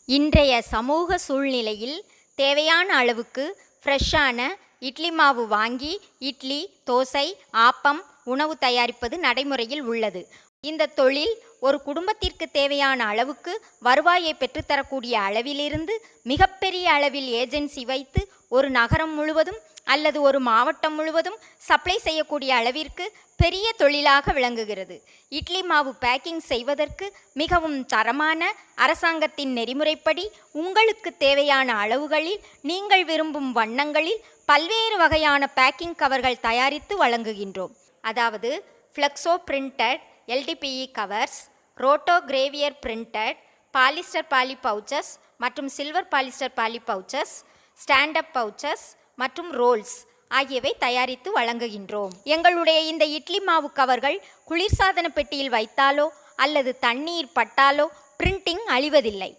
இன்றைய சமூக சூழ்நிலையில் தேவையான அளவுக்கு ஃப்ரெஷ்ஷான இட்லி மாவு வாங்கி இட்லி, தோசை, ஆப்பம், உணவு தயாரிப்பது நடைமுறையில் உள்ளது. இந்த தொழில் ஒரு குடும்பத்திற்கு தேவையான அளவுக்கு வருவாயை பெற்றுத்தரக்கூடிய அளவிலிருந்து மிகப்பெரிய அளவில் ஏஜென்சி வைத்து ஒரு நகரம் முழுவதும் அல்லது ஒரு மாவட்டம் முழுவதும் சப்ளை செய்யக்கூடிய அளவிற்கு பெரிய தொழிலாக விளங்குகிறது. இட்லி மாவு பேக்கிங் செய்வதற்கு மிகவும் தரமான அரசாங்கத்தின் நெறிமுறைப்படி உங்களுக்கு தேவையான அளவுகளில் நீங்கள் விரும்பும் வண்ணங்களில் பல்வேறு வகையான பேக்கிங் கவர்கள் தயாரித்து வழங்குகின்றோம். அதாவது flexo printed LDPE covers, roto gravure printed, polyester poly pouches மற்றும் silver polyester poly pouches, stand up pouches மற்றும் ரோல்ஸ் ஆகியவை தயாரித்து வழங்குகின்றோம். எங்களுடைய இந்த இட்லி மாவு கவர்கள் குளிர்சாதன பெட்டியில் வைத்தாலோ அல்லது தண்ணீர் பட்டாலோ பிரிண்டிங் அழிவதில்லை.